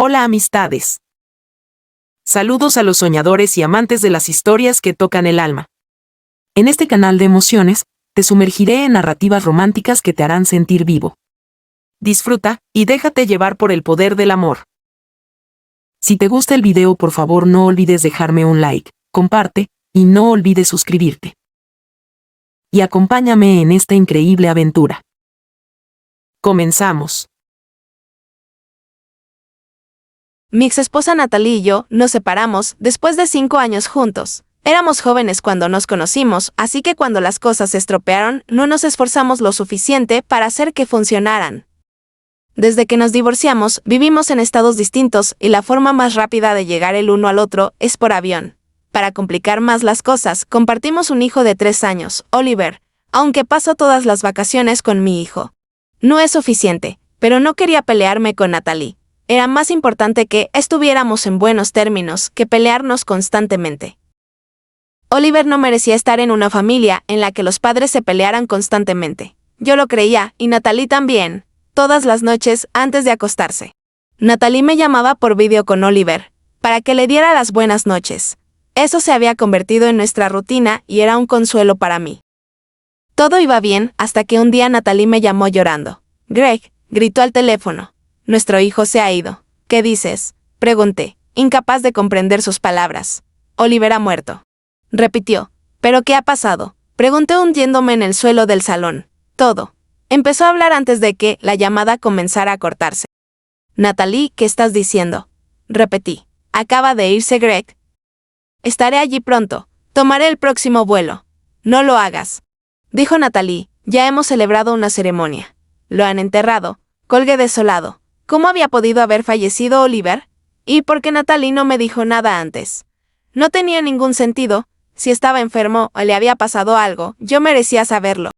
Hola amistades. Saludos a los soñadores y amantes de las historias que tocan el alma. En este canal de emociones, te sumergiré en narrativas románticas que te harán sentir vivo. Disfruta y déjate llevar por el poder del amor. Si te gusta el video, por favor no olvides dejarme un like, comparte, y no olvides suscribirte. Y acompáñame en esta increíble aventura. Comenzamos. Mi exesposa Natalie y yo nos separamos después de 5 años juntos. Éramos jóvenes cuando nos conocimos, así que cuando las cosas se estropearon, no nos esforzamos lo suficiente para hacer que funcionaran. Desde que nos divorciamos, vivimos en estados distintos y la forma más rápida de llegar el uno al otro es por avión. Para complicar más las cosas, compartimos un hijo de 3 años, Oliver, aunque paso todas las vacaciones con mi hijo. No es suficiente, pero no quería pelearme con Natalie. Era más importante que estuviéramos en buenos términos que pelearnos constantemente. Oliver no merecía estar en una familia en la que los padres se pelearan constantemente. Yo lo creía, y Natalie también, todas las noches antes de acostarse. Natalie me llamaba por vídeo con Oliver, para que le diera las buenas noches. Eso se había convertido en nuestra rutina y era un consuelo para mí. Todo iba bien hasta que un día Natalie me llamó llorando. «Greg», gritó al teléfono. «Nuestro hijo se ha ido». «¿Qué dices?», pregunté, incapaz de comprender sus palabras. «Oliver ha muerto», repitió. «¿Pero qué ha pasado?», pregunté hundiéndome en el suelo del salón. «Todo». Empezó a hablar antes de que la llamada comenzara a cortarse. «Natalie, ¿qué estás diciendo?», repetí. «¿Acaba de irse Greg?». «Estaré allí pronto. Tomaré el próximo vuelo». «No lo hagas», dijo Natalie. «Ya hemos celebrado una ceremonia. Lo han enterrado». Colgué desolado. ¿Cómo había podido haber fallecido Oliver? ¿Y por qué Natalie no me dijo nada antes? No tenía ningún sentido. Si estaba enfermo o le había pasado algo, yo merecía saberlo.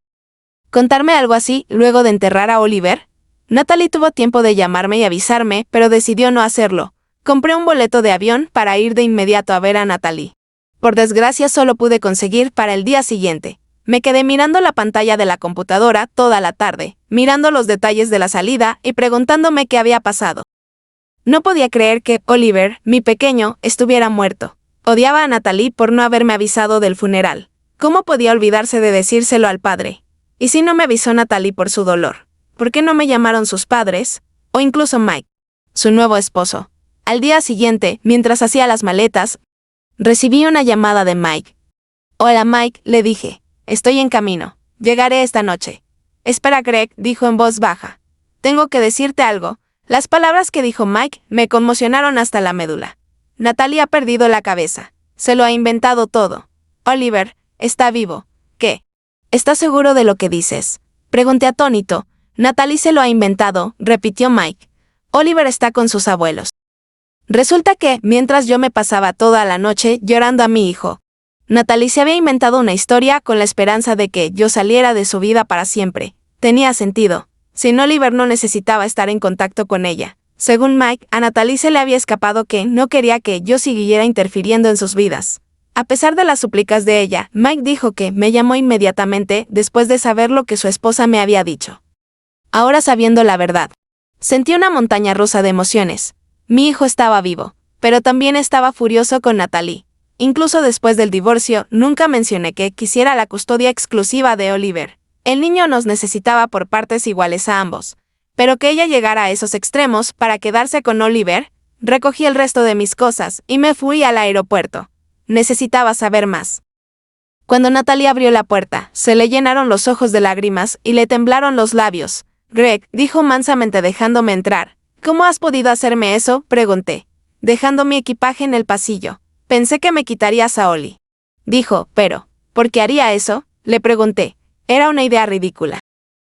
¿Contarme algo así luego de enterrar a Oliver? Natalie tuvo tiempo de llamarme y avisarme, pero decidió no hacerlo. Compré un boleto de avión para ir de inmediato a ver a Natalie. Por desgracia solo pude conseguir para el día siguiente. Me quedé mirando la pantalla de la computadora toda la tarde, mirando los detalles de la salida y preguntándome qué había pasado. No podía creer que Oliver, mi pequeño, estuviera muerto. Odiaba a Natalie por no haberme avisado del funeral. ¿Cómo podía olvidarse de decírselo al padre? ¿Y si no me avisó Natalie por su dolor? ¿Por qué no me llamaron sus padres? O incluso Mike, su nuevo esposo. Al día siguiente, mientras hacía las maletas, recibí una llamada de Mike. «Hola Mike», le dije. «Estoy en camino. Llegaré esta noche». «Espera Greg», dijo en voz baja. «Tengo que decirte algo». Las palabras que dijo Mike me conmocionaron hasta la médula. Natalie ha perdido la cabeza. Se lo ha inventado todo. Oliver está vivo. ¿Qué? ¿Estás seguro de lo que dices?, pregunté atónito. «Natalie se lo ha inventado», repitió Mike. «Oliver está con sus abuelos». Resulta que, mientras yo me pasaba toda la noche llorando a mi hijo, Natalie se había inventado una historia con la esperanza de que yo saliera de su vida para siempre. Tenía sentido. Sin Oliver no necesitaba estar en contacto con ella. Según Mike, a Natalie se le había escapado que no quería que yo siguiera interfiriendo en sus vidas. A pesar de las súplicas de ella, Mike dijo que me llamó inmediatamente después de saber lo que su esposa me había dicho. Ahora sabiendo la verdad, sentí una montaña rusa de emociones. Mi hijo estaba vivo, pero también estaba furioso con Natalie. Incluso después del divorcio, nunca mencioné que quisiera la custodia exclusiva de Oliver. El niño nos necesitaba por partes iguales a ambos. Pero que ella llegara a esos extremos para quedarse con Oliver, recogí el resto de mis cosas y me fui al aeropuerto. Necesitaba saber más. Cuando Natalie abrió la puerta, se le llenaron los ojos de lágrimas y le temblaron los labios. «Greg», dijo mansamente dejándome entrar. «¿Cómo has podido hacerme eso?», pregunté, dejando mi equipaje en el pasillo. «Pensé que me quitarías a Oli», dijo. «Pero, ¿por qué haría eso?», le pregunté. Era una idea ridícula.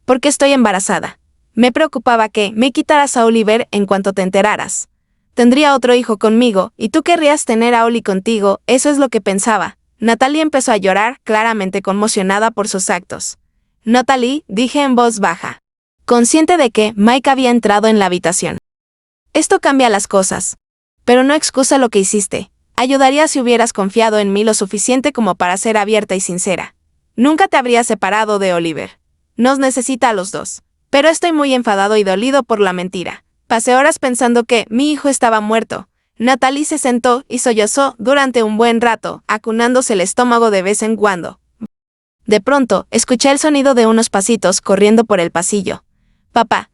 «Porque estoy embarazada. Me preocupaba que me quitaras a Oliver en cuanto te enteraras. Tendría otro hijo conmigo, y tú querrías tener a Oli contigo, eso es lo que pensaba». Natalie empezó a llorar, claramente conmocionada por sus actos. «Natalie», dije en voz baja, consciente de que Mike había entrado en la habitación. «Esto cambia las cosas. Pero no excusa lo que hiciste. Ayudaría si hubieras confiado en mí lo suficiente como para ser abierta y sincera. Nunca te habrías separado de Oliver. Nos necesita a los dos. Pero estoy muy enfadado y dolido por la mentira. Pasé horas pensando que mi hijo estaba muerto. Natalie se sentó y sollozó durante un buen rato, acunándose el estómago de vez en cuando. De pronto, escuché el sonido de unos pasitos corriendo por el pasillo. «¡Papá!»,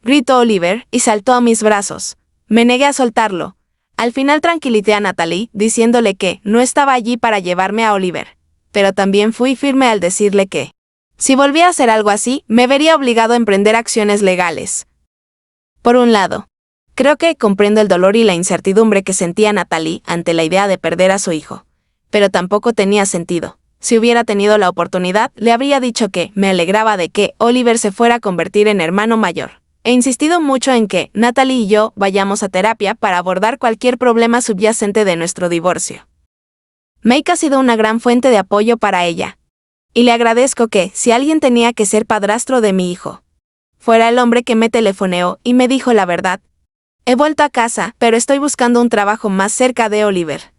gritó Oliver y saltó a mis brazos. Me negué a soltarlo. Al final tranquilité a Natalie, diciéndole que no estaba allí para llevarme a Oliver. Pero también fui firme al decirle que, si volvía a hacer algo así, me vería obligado a emprender acciones legales. Por un lado, creo que comprendo el dolor y la incertidumbre que sentía Natalie ante la idea de perder a su hijo. Pero tampoco tenía sentido. Si hubiera tenido la oportunidad, le habría dicho que me alegraba de que Oliver se fuera a convertir en hermano mayor. He insistido mucho en que Natalie y yo vayamos a terapia para abordar cualquier problema subyacente de nuestro divorcio. Mike ha sido una gran fuente de apoyo para ella. Y le agradezco que, si alguien tenía que ser padrastro de mi hijo, fuera el hombre que me telefoneó y me dijo la verdad. He vuelto a casa, pero estoy buscando un trabajo más cerca de Oliver.